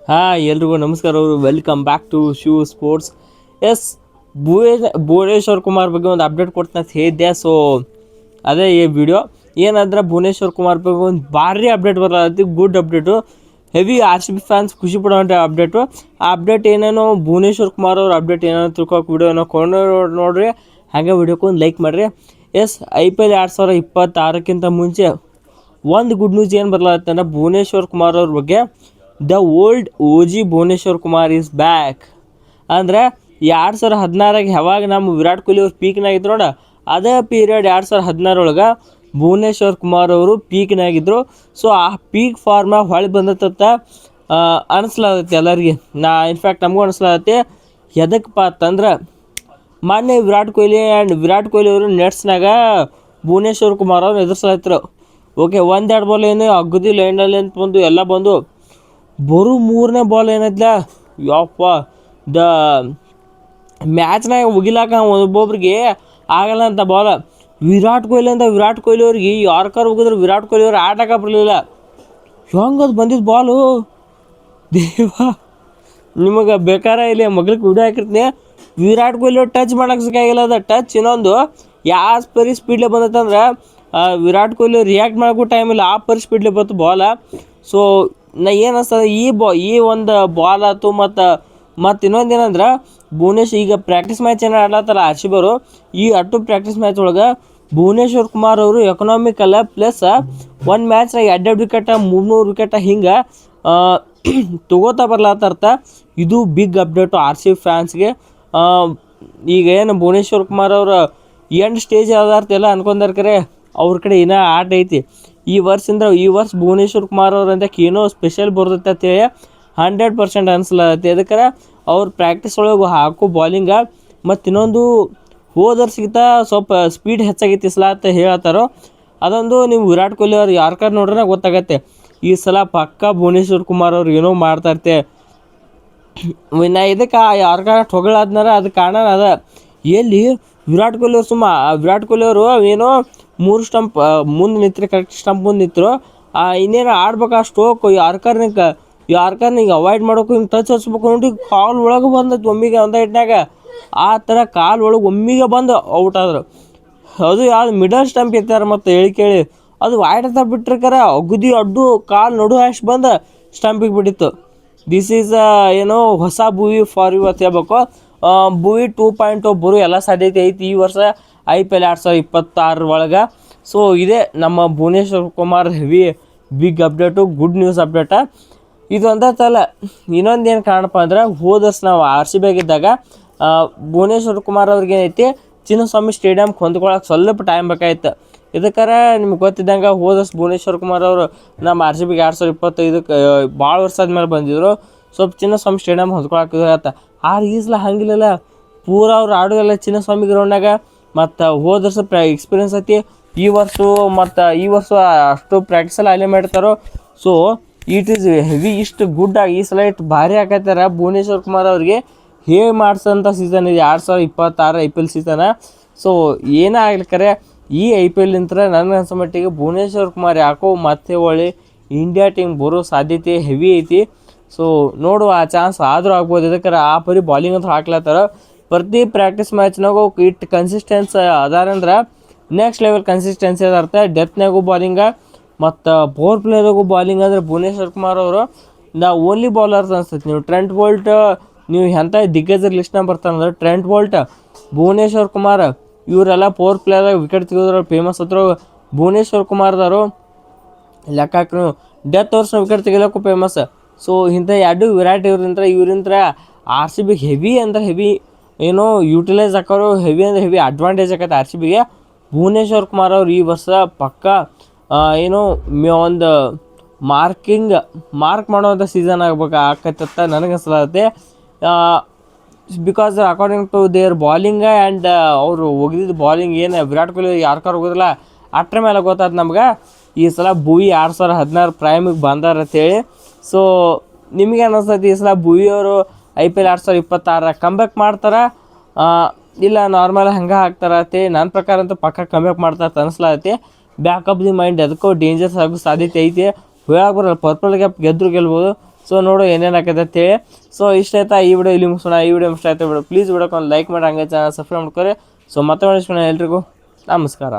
ಹಾಂ ಎಲ್ರಿಗೂ ನಮಸ್ಕಾರ. ಅವರು welcome back to Shiva sports. Yes, Bhuvneshwar Kumar ಬಗ್ಗೆ ಒಂದು ಅಪ್ಡೇಟ್ ಕೊಡ್ತೀನಿ ಅಂತ ಹೇಳಿದ್ದೆ. ಸೊ ಅದೇ ಈ ವಿಡಿಯೋ ಏನಂದ್ರೆ ಭುವನೇಶ್ವರ್ ಕುಮಾರ್ ಬಗ್ಗೆ ಒಂದು ಭಾರಿ ಅಪ್ಡೇಟ್ ಬರತ್ತೆ, good update. Heavy R C B fans ಖುಷಿ ಪಡುವಂಥ ಅಪ್ಡೇಟು. ಆ ಅಪ್ಡೇಟ್ ಏನೇನೋ ಭುವನೇಶ್ವರ್ ಕುಮಾರ್ ಅವ್ರ ಅಪ್ಡೇಟ್ ಏನೇನೋ ತಿಳ್ಕೊಕ್ಕೆ ವಿಡಿಯೋನ ಕೊಂಡು ನೋಡ್ರಿ. ಹಾಗೆ ವಿಡಿಯೋಕ್ಕೆ ಒಂದು ಲೈಕ್ ಮಾಡಿರಿ. ಎಸ್, IPL 2026ಕ್ಕಿಂತ ಮುಂಚೆ ಒಂದು ಗುಡ್ ನ್ಯೂಸ್ ಏನು ಬರಲಾಗುತ್ತೆ ಅಂದ್ರೆ ಭುವನೇಶ್ವರ್ ಕುಮಾರ್ ಅವ್ರ ಬಗ್ಗೆ, the old OG Bhuvneshwar Kumar is back. ಅಂದರೆ 2016 ಯಾವಾಗ ನಮ್ಮ ವಿರಾಟ್ ಕೊಹ್ಲಿ ಅವ್ರು ಪೀಕ್ನಾಗಿದ್ರು ನೋಡ, ಅದೇ ಪೀರಿಯಡ್ 2016 ಭುವನೇಶ್ವರ್ ಕುಮಾರ್ ಅವರು ಪೀಕ್ನಾಗಿದ್ದರು. ಸೊ ಆ ಪೀಕ್ ಫಾರ್ಮ್ನಾಗ ಹೊಳೆ ಬಂದತ್ತ ಅನಿಸ್ಲಾಗತ್ತೆ ಎಲ್ಲರಿಗೆ. ಇನ್ಫ್ಯಾಕ್ಟ್ ನಮಗೂ ಅನಿಸ್ಲಾಗತ್ತೆ. ಎದಕ್ಕಪ್ಪ ಅಂತಂದ್ರೆ ಮೊನ್ನೆ ವಿರಾಟ್ ಕೊಹ್ಲಿ ಅವರು ನೆಟ್ಸ್ನಾಗ ಭುವನೇಶ್ವರ್ ಕುಮಾರ್ ಅವ್ರು ಎದುರಿಸ್ಲತ್ತಿರು. ಓಕೆ, ಒಂದೆರಡು ಬಾಲ್ ಏನು ಅಗದಿ ಲೈನಲ್ಲಿ ಅಂತ ಬಂದು ಎಲ್ಲ ಬಂದು ಬರೋ ಮೂರನೇ ಬಾಲ್ ಏನೈತ್ಲ, ಯಪ್ಪ ದ ಮ್ಯಾಚ್ನಾಗ ಮುಗಿಲಾಕ ಒಬ್ಬೊಬ್ರಿಗೆ ಆಗಲ್ಲ ಅಂತ ಬಾಲ್. ವಿರಾಟ್ ಕೊಹ್ಲಿ ಅವ್ರಿಗೆ ಯಾರ್ಕರ್ ಹೋಗಿದ್ರು ವಿರಾಟ್ ಕೊಹ್ಲಿ ಅವ್ರು ಆಟಕ್ಕೆ ಬರಲಿಲ್ಲ. ಹೆಂಗದು ಬಂದಿದ್ದು ಬಾಲು ದೇವ, ನಿಮಗೆ ಬೇಕಾರೆ ಇಲ್ಲಿ ಮಗ್ಳಿಗೆ ವಿಡಿಯೋ ಹಾಕಿರ್ತೀನಿ. ವಿರಾಟ್ ಕೊಹ್ಲಿ ಅವ್ರು ಟಚ್ ಮಾಡೋಕೆ ಸಿಕ್ಕಾಗಿಲ್ಲ. ಅದು ಟಚ್ ಇನ್ನೊಂದು ಯಾವ ಸ್ಪೀಡ್ಲೆ ಬಂದತ್ತಂದ್ರೆ ವಿರಾಟ್ ಕೊಹ್ಲಿ ರಿಯಾಕ್ಟ್ ಮಾಡೋಕ್ಕೂ ಟೈಮ್ ಇಲ್ಲ, ಆ ಸ್ಪೀಡ್ಲೆ ಬಂತು ಬಾಲ. ಸೊ ನಾ ಏನು ಅನಿಸ್ತದೆ, ಈ ಒಂದು ಬಾಲ್ ಆಯ್ತು. ಮತ್ತು ಇನ್ನೊಂದು ಏನಂದ್ರೆ ಭುವನೇಶ್ವರ್ ಈಗ ಪ್ರಾಕ್ಟೀಸ್ ಮ್ಯಾಚ್ ಏನೋ ಆಡ್ಲತ್ತಲ್ಲ RCB ಅವರು, ಈ ಪ್ರಾಕ್ಟೀಸ್ ಮ್ಯಾಚ್ ಒಳಗೆ ಭುವನೇಶ್ವರ್ ಕುಮಾರ್ ಅವರು ಎಕನಾಮಿಕಲ್ಲ ಪ್ಲಸ್ ಒಂದು ಮ್ಯಾಚ್ನಾಗ 2 ವಿಕೆಟ 300 ವಿಕೆಟ ಹಿಂಗೆ ತಗೋತಾ ಬರ್ಲತ್ತರ್ಥ. ಇದು ಬಿಗ್ ಅಪ್ಡೇಟು RCB ಫ್ಯಾನ್ಸ್ಗೆ. ಈಗ ಏನು ಭುವನೇಶ್ವರ್ ಕುಮಾರ್ ಅವರು ಎಂಡ್ ಸ್ಟೇಜ್ ಯಾವ್ದಾರ್ತೆಲ್ಲ ಅನ್ಕೊಂಡಾರ್ಕರೆ ಅವ್ರ ಕಡೆ ಏನೋ ಆಟ ಐತಿ. ಈ ವರ್ಷ ಭುವನೇಶ್ವರ್ ಕುಮಾರ್ ಅವ್ರಂತ ಏನೋ ಸ್ಪೆಷಲ್ ಬರ್ತೈತೆ ಅಂತೇಳಿ 100% ಅನಿಸ್ಲತ್ತೆ. ಅದಕ್ಕೆ ಅವ್ರು ಪ್ರಾಕ್ಟೀಸ್ ಒಳಗೆ ಹಾಕೋ ಬಾಲಿಂಗ ಮತ್ತು ಇನ್ನೊಂದು ಹೋದರ್ಸಿಗಿಂತ ಸ್ವಲ್ಪ ಸ್ಪೀಡ್ ಹೆಚ್ಚಾಗೈತಿ ಸಲ ಅಂತ ಹೇಳ್ತಾರೋ. ಅದೊಂದು ನೀವು ವಿರಾಟ್ ಕೊಹ್ಲಿ ಅವ್ರು ಯಾರ್ಕಾರ ನೋಡ್ರೆ ಗೊತ್ತಾಗತ್ತೆ. ಈ ಸಲ ಪಕ್ಕ ಭುವನೇಶ್ವರ್ ಕುಮಾರ್ ಅವ್ರು ಏನೋ ಮಾಡ್ತಾಯಿರ್ತೆ. ನಾ ಇದಕ್ಕೆ ಯಾರ್ಕಾರ ಹೊಗಳಾದ್ನಾರ ಅದಕ್ಕೆ ಕಾರಣ ಅದ. ಎಲ್ಲಿ ವಿರಾಟ್ ಕೊಹ್ಲಿ ಅವರು ಏನೋ 3 ಸ್ಟಂಪ್ ಮುಂದೆ ನಿಂತರೆ, ಕರೆಕ್ಟ್ ಸ್ಟಂಪ್ ಮುಂದೆ ನಿಂತರು. ಇನ್ನೇನು ಆಡ್ಬೇಕು ಆ ಸ್ಟ್ರೋಕ್ ಯಾರ್ಕಾರ್ನಿಗೆ ಅವಾಯ್ಡ್ ಮಾಡೋಕೆ ಹಿಂಗೆ ಟಚ್ ಹಚ್ಬೇಕು ನೋಡಿ, ಕಾಲು ಒಳಗೆ ಬಂದದ್ದು ಒಮ್ಮಿಗೆ ಒಂದ ಇಟ್ನಾಗ. ಆ ಥರ ಕಾಲು ಒಳಗೆ ಒಮ್ಮಿಗೆ ಬಂದು ಔಟ್ ಆದರು. ಅದು ಯಾವ್ದು ಮಿಡಲ್ ಸ್ಟಂಪ್ ಇರ್ತಾರೆ ಮತ್ತು ಕೇಳಿ ಅದು ವೈಡ್ ಅಂತ ಬಿಟ್ಟಿರ್ಕಾರ ಅಗದಿ ಅಡ್ಡು ಕಾಲು ನಡು ಅಷ್ಟು ಬಂದು ಸ್ಟಂಪಿಗೆ ಬಿಟ್ಟಿತ್ತು. ದಿಸ್ ಈಸ್ ಏನೋ ಹೊಸ ಭುವಿ ಫಾರ್ ಯು ಅಂತ ಹೇಳ್ಬೇಕು. ಭುವಿ 2.0 ಬರೋ ಎಲ್ಲ ಸಾಧ್ಯತೆ ಐತಿ ಈ ವರ್ಷ IPL 2026 ಒಳಗೆ. ಸೊ ಇದೇ ನಮ್ಮ Bhuvneshwar Kumar heavy big update, good news update. ಇದು ಒಂದಲ್ಲ, ಇನ್ನೊಂದೇನು ಕಾರಣಪ್ಪ ಅಂದ್ರೆ ಹೋದ ವರ್ಷ ನಾವು RCB ಆಗಿದ್ದಾಗ ಭುವನೇಶ್ವರ್ ಕುಮಾರ್ ಅವ್ರಿಗೆ ಏನೈತಿ ಚಿನ್ನಸ್ವಾಮಿ ಸ್ಟೇಡಿಯಮ್ಗೆ ಹೊಂದ್ಕೊಳಕ್ಕೆ ಸ್ವಲ್ಪ ಟೈಮ್ ಬೇಕಾಯ್ತು. ಇದಕ್ಕಾರ ನಿಮ್ಗೆ ಗೊತ್ತಿದ್ದಂಗೆ ಹೋದ ವರ್ಷ ಭುವನೇಶ್ವರ್ ಕುಮಾರ್ ಅವರು ನಮ್ಮ RCB 2025 ಭಾಳ ವರ್ಷ ಆದ್ಮೇಲೆ ಬಂದಿದ್ರು. ಸ್ವಲ್ಪ ಚಿನ್ನಸ್ವಾಮಿ ಸ್ಟೇಡಿಯಮ್ ಹೊಂದ್ಕೊಳಕ್ಕೆ ಈ ಸಲ ಹಂಗಿಲ್ಲ, ಪೂರ ಅವ್ರು ಆಡೋಲ್ಲ ಚಿನ್ನಸ್ವಾಮಿ ಗ್ರೌಂಡ್ನಾಗ. ಮತ್ತು ಹೋದ ವರ್ಷ ಎಕ್ಸ್ಪೀರಿಯನ್ಸ್ ಐತಿ. ಈ ವರ್ಷ ಅಷ್ಟು ಪ್ರಾಕ್ಟೀಸೆಲ್ಲ ಅಲ್ಲೇ ಮಾಡ್ತಾರೋ. ಸೊ ಇಟ್ ಈಸ್ ಹೆವಿ ಇಷ್ಟು ಗುಡ್ ಆಗಿ ಈ ಸಲ ಇಷ್ಟು ಭಾರಿ ಹಾಕೈತಾರೆ ಭುವನೇಶ್ವರ್ ಕುಮಾರ್ ಅವ್ರಿಗೆ. ಹೇಗೆ ಮಾಡಿಸೋಂಥ ಸೀಸನ್ ಇದೆ 2026 IPL ಸೀಸನ. ಸೊ ಏನೇ ಆಗ್ಲಿಕ್ಕಾರೆ ಈ IPL ನನಗೆ ಅನ್ಸೋ ಮಟ್ಟಿಗೆ ಭುವನೇಶ್ವರ್ ಕುಮಾರ್ ಯಾಕೋ ಮತ್ತೆ ಒಳ್ಳೆ ಇಂಡಿಯಾ ಟೀಮ್ ಬರೋ ಸಾಧ್ಯತೆ ಹೆವಿ ಐತಿ. ಸೊ ನೋಡುವ, ಆ ಚಾನ್ಸ್ ಆದರೂ ಆಗ್ಬೋದು. ಇದಕ್ಕೆ ಆ ಪರಿ ಬಾಲಿಂಗ್ ಅಂತ ಹಾಕ್ಲತ್ತಾರ. ಪ್ರತಿ ಪ್ರಾಕ್ಟೀಸ್ ಮ್ಯಾಚ್ನಾಗೂ ಇಟ್ಟು ಕನ್ಸಿಸ್ಟೆನ್ಸ್ ಅದಾರಂದ್ರೆ ನೆಕ್ಸ್ಟ್ ಲೆವೆಲ್ ಕನ್ಸಿಸ್ಟೆನ್ಸಿ ಅದಾರ್ಥ. ಡೆತ್ನಾಗೂ ಬಾಲಿಂಗ ಮತ್ತು ಪವರ್ ಪ್ಲೇದಾಗೂ ಬಾಲಿಂಗ್ ಅಂದರೆ ಭುವನೇಶ್ವರ್ ಕುಮಾರ್ ಅವರು ಓನ್ಲಿ ಬೌಲರ್ಸ್ ಅನ್ಸುತ್ತೆ. ನೀವು ಟ್ರೆಂಟ್ ಬೋಲ್ಟ್ ನೀವು ಎಂಥ ದಿಗ್ಗಜರ ಲಿಸ್ಟ್ನಾಗ ಬರ್ತಾರಂದ್ರೆ ಟ್ರೆಂಟ್ ಬೋಲ್ಟ್, ಭುವನೇಶ್ವರ್ ಕುಮಾರ್ ಇವರೆಲ್ಲ ಪವರ್ ಪ್ಲೇದಾಗ ವಿಕೆಟ್ ತೆಗೆದ್ರು ಫೇಮಸ್ ಹತ್ರ. ಭುವನೇಶ್ವರ್ ಕುಮಾರ್ದವರು ಲೆಕ್ಕ ಹಾಕ್ರಿ, ಡೆತ್ ಓವರ್ಸ್ನ ವಿಕೆಟ್ ತೆಗಿಲಕ್ಕೂ ಫೇಮಸ್. ಸೊ ಇಂಥ ವಿರಾಟ್ ಇವರಿಂದ RCB ಹೆವಿ ಅಂದ್ರೆ ಹೆವಿ ಏನೋ ಯೂಟಿಲೈಸ್ ಹಾಕೋರು, ಹೆವಿ ಅಂದ್ರೆ ಹೆವಿ ಅಡ್ವಾಂಟೇಜ್ ಆಕೈತೆ RCBಗೆ. ಭುವನೇಶ್ವರ್ ಕುಮಾರ್ ಅವ್ರು ಈ ವರ್ಷ ಪಕ್ಕ ಏನೋ ಒಂದು ಮಾರ್ಕ್ ಮಾಡುವಂಥ ಸೀಸನ್ ಆಕೈತತ್ತ ನನಗೆ ಅನ್ಸಲಾಗುತ್ತೆ. Because according to their bowling and ಅವರು ಒಗೆದಿದ್ದು ಬಾಲಿಂಗ್ ಏನು ವಿರಾಟ್ ಕೊಹ್ಲಿ ಯಾರ್ಕಾರ ಹೋಗೋದಿಲ್ಲ ಅಟ್ರ ಮೇಲೆ ಗೊತ್ತಾಯ್ತು ನಮ್ಗೆ ಈ ಸಲ ಭುವಿ 2016 ಪ್ರೈಮಿಗೆ ಬಂದಾರ ಅಂತೇಳಿ. ಸೊ ನಿಮಗೆ ಅನ್ನಿಸ್ತೈತಿ ಈ ಸಲ ಭುವಿ ಅವರು IPL 2026 ಕಂಬ್ಯಾಕ್ ಮಾಡ್ತಾರೆ, ಇಲ್ಲ ನಾರ್ಮಲ್ ಹಂಗೆ ಹಾಕ್ತಾರೆ ಅಂತೇಳಿ. ನನ್ನ ಪ್ರಕಾರ ಅಂತೂ ಪಕ್ಕ ಕಂಬ್ಯಾಕ್ ಮಾಡ್ತಾರೆ ಅನಿಸ್ಲಾಗತ್ತೆ. ಬ್ಯಾಕ್ ಆಫ್ ದಿ ಮೈಂಡ್ ಅದಕ್ಕೂ ಡೇಂಜರ್ಸ್ ಆಗೋ ಸಾಧ್ಯತೆ ಐತಿ. ಹೇಳಕ್ಕೆ ಬರಲ್ಲ, ಪರ್ಪಲ್ ಕ್ಯಾಪ್ ಗೆದ್ದರು ಗೆಲ್ಬೋದು. ಸೊ ನೋಡು ಏನೇನು ಆಕೈತೆ ಅಂತೇಳಿ. ಸೊ ಇಷ್ಟ ಆಯ್ತಾ ಈ ವಿಡಿಯೋ ಇಲ್ಲಿ ಮುಗಿಸೋಣ. ಈ ವಿಡಿಯೋ ಇಷ್ಟ ಆಯ್ತು ಪ್ಲೀಸ್ ವಿಡಿಯೋಕ್ಕೆ ಒಂದು ಲೈಕ್ ಮಾಡಿ, ಹಂಗೆ ಚಾನಲ್ ಸಬ್ಸ್ಕ್ರೈಬ್ ಮಾಡ್ಕೊರಿ. ಸೊ ಮತ್ತೆ ಎಲ್ರಿಗೂ ನಮಸ್ಕಾರ.